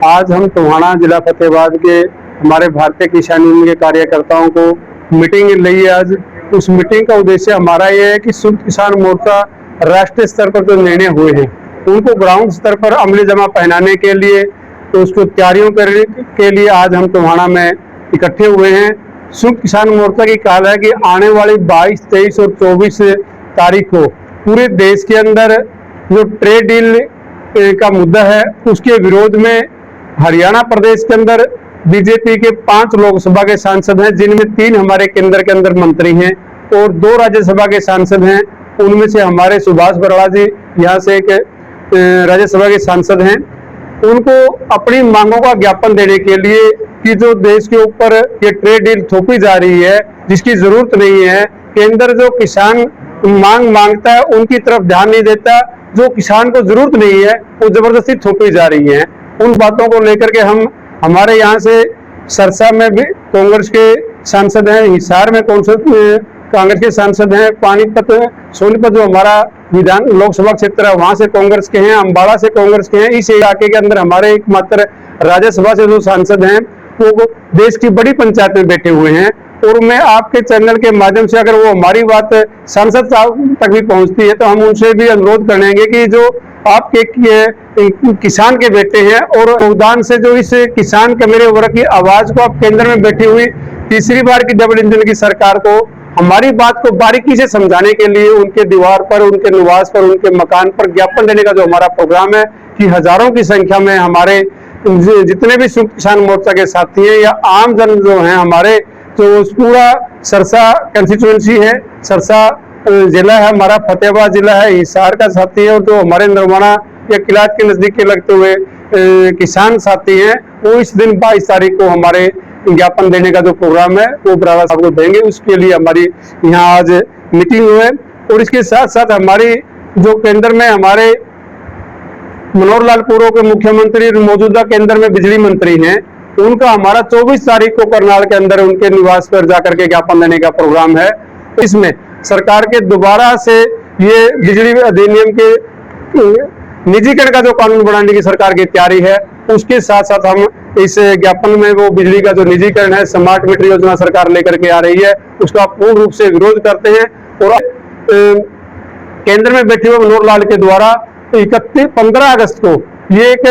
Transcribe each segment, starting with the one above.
आज हम टोहाना जिला फतेहाबाद के हमारे भारतीय किसान यूनियन के कार्यकर्ताओं को मीटिंग ली है। आज उस मीटिंग का उद्देश्य हमारा ये है कि संयुक्त किसान मोर्चा राष्ट्रीय स्तर पर जो निर्णय हुए हैं उनको ग्राउंड स्तर पर अमली जमा पहनाने के लिए, तो उसको तैयारियों के लिए आज हम टोहाना में इकट्ठे हुए हैं। संयुक्त किसान मोर्चा की काल है कि आने वाली 22, 23 और 24 तारीख को पूरे देश के अंदर जो ट्रेड डील का मुद्दा है उसके विरोध में हरियाणा प्रदेश के अंदर बीजेपी के 5 लोकसभा के सांसद हैं, जिनमें 3 हमारे केंद्र के अंदर मंत्री हैं और 2 राज्यसभा के सांसद हैं। उनमें से हमारे सुभाष बराड़ जी यहाँ से एक राज्यसभा के सांसद हैं। उनको अपनी मांगों का ज्ञापन देने के लिए कि जो देश के ऊपर ये ट्रेड डील थोपी जा रही है जिसकी जरूरत नहीं है, केंद्र जो किसान मांगता है उनकी तरफ ध्यान नहीं देता, जो किसान को जरूरत नहीं है वो जबरदस्ती थोपी जा रही है। उन बातों को लेकर के हम हमारे यहाँ से सरसा में भी कांग्रेस के सांसद हैं, हिसार में कांग्रेस के सांसद हैं, पानीपत सोनीपत जो हमारा विधान लोकसभा क्षेत्र है वहां से कांग्रेस के हैं, अम्बाड़ा से कांग्रेस के हैं। इस इलाके के अंदर हमारे एकमात्र राज्यसभा से जो सांसद हैं वो देश की बड़ी पंचायत में बैठे हुए हैं। और मैं आपके चैनल के माध्यम से अगर वो हमारी बात सांसद साहब तक भी पहुंचती है तो हम उनसे भी अनुरोध करेंगे कि जो आपके किसान के बेटे हैं और योगदान से जो इस किसान के मेरे वर्ग की आवाज को आप केंद्र में बैठी हुई तीसरी बार की डबल इंजन की सरकार को हमारी बात को बारीकी से समझाने के लिए उनके दीवार पर, उनके निवास पर, उनके मकान पर ज्ञापन देने का जो हमारा प्रोग्राम है कि हजारों की संख्या में हमारे जितने भी संयुक्त किसान मोर्चा के साथी हैं या आम जन जो हैं हमारे, तो पूरा सरसा कंस्टिट्यूएंसी है, सरसा जिला है हमारा, फतेहाबाद जिला है, हिसार का साथी है और जो हमारे नरवाना या किलाट के नजदीक के लगते हुए किसान साथी हैं वो इस दिन 22 तारीख को हमारे ज्ञापन देने का जो प्रोग्राम है वो बराड़ साहब को देंगे। उसके लिए हमारी यहाँ आज मीटिंग हुई है। और इसके साथ साथ हमारी जो केंद्र में हमारे मनोहर लाल पूर्व के मुख्यमंत्री मौजूदा केंद्र में बिजली मंत्री हैं, उनका हमारा 24 तारीख को करनाल के अंदर उनके निवास पर जाकर के ज्ञापन देने का प्रोग्राम है। इसमें सरकार के दोबारा से ये बिजली अधिनियम के निजीकरण का जो कानून बनाने की सरकार की तैयारी है, उसके साथ साथ हम इस ज्ञापन में वो बिजली का जो निजीकरण है, स्मार्ट मीटर योजना सरकार लेकर के आ रही है, उसका पूर्ण रूप से विरोध करते हैं। और केंद्र में बैठे हुए मनोहर लाल के द्वारा 15 अगस्त को ये एक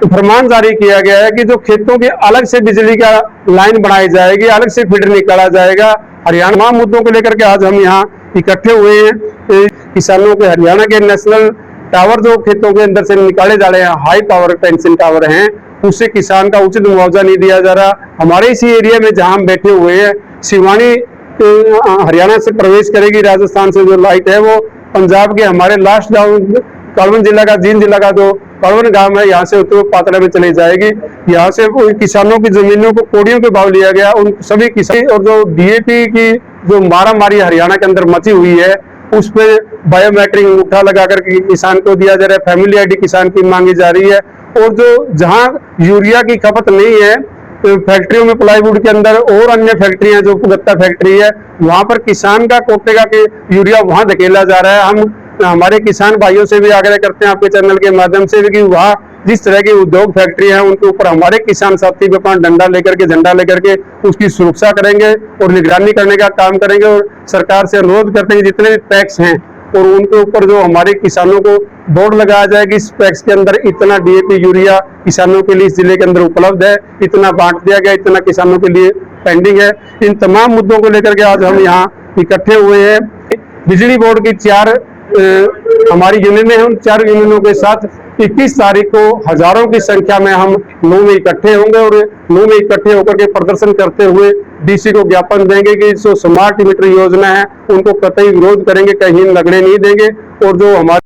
फरमान जारी किया गया है कि जो खेतों के अलग से बिजली का लाइन बनाई जाएगी, अलग से फीडर निकाला जाएगा। हरियाणा मुद्दों को लेकर के आज हम यहाँ इकट्ठे हुए हैं। किसानों के हरियाणा के नेशनल टावर जो खेतों के अंदर से निकाले जा रहे हैं, हाई पावर टेंशन टावर हैं, उससे किसान का उचित मुआवजा नहीं दिया जा रहा। हमारे इसी एरिया में जहां हम बैठे हुए हैं, शिवानी हरियाणा से प्रवेश करेगी, राजस्थान से जो लाइट है वो पंजाब के हमारे लास्ट गाँव कलवन जिला का, जींद जिला का जो कलवन गांव है, यहाँ से होते हुए पातड़ा में चली जाएगी। यहाँ से किसानों की जमीनों को कोड़ियों के भाव लिया गया। उन सभी किसान और जो डीएपी की जो मारामारी हरियाणा के अंदर मची हुई है उस पर बायोमेट्रिक अंगूठा लगा करके किसान को दिया जा रहा है, फैमिली आईडी किसान की मांगी जा रही है। और जो जहां यूरिया की खपत नहीं है तो फैक्ट्रियों में प्लाईवुड के अंदर और अन्य फैक्ट्रियां जो गत्ता फैक्ट्री है वहां पर किसान का कोटे का यूरिया वहां धकेला जा रहा है। हम हमारे किसान भाइयों से भी आग्रह करते हैं आपके चैनल के माध्यम से भी कि वहाँ जिस तरह की उद्योग फैक्ट्री है उनके ऊपर हमारे किसान साथी भी अपना डंडा लेकर के, झंडा लेकर के उसकी सुरक्षा करेंगे और निगरानी करने का काम करेंगे। और सरकार से अनुरोध करते हैं जितने भी टैक्स हैं और उनके ऊपर जो हमारे किसानों को बोर्ड लगाया जाए कि इस टैक्स के अंदर इतना डीएपी यूरिया किसानों के लिए इस जिले के अंदर उपलब्ध है, इतना बांट दिया गया, इतना किसानों के लिए पेंडिंग है। इन तमाम मुद्दों को लेकर के आज हम यहाँ इकट्ठे हुए हैं। बिजली बोर्ड की 4 हमारी यूनियनें हैं, उन 4 यूनियनों के साथ 21 तारीख को हजारों की संख्या में हम नौ में इकट्ठे होंगे और नौ में इकट्ठे होकर के प्रदर्शन करते हुए डीसी को ज्ञापन देंगे कि जो स्मार्ट मीटर योजना है उनको कतई विरोध करेंगे, कहीं लगने नहीं देंगे। और जो हमारे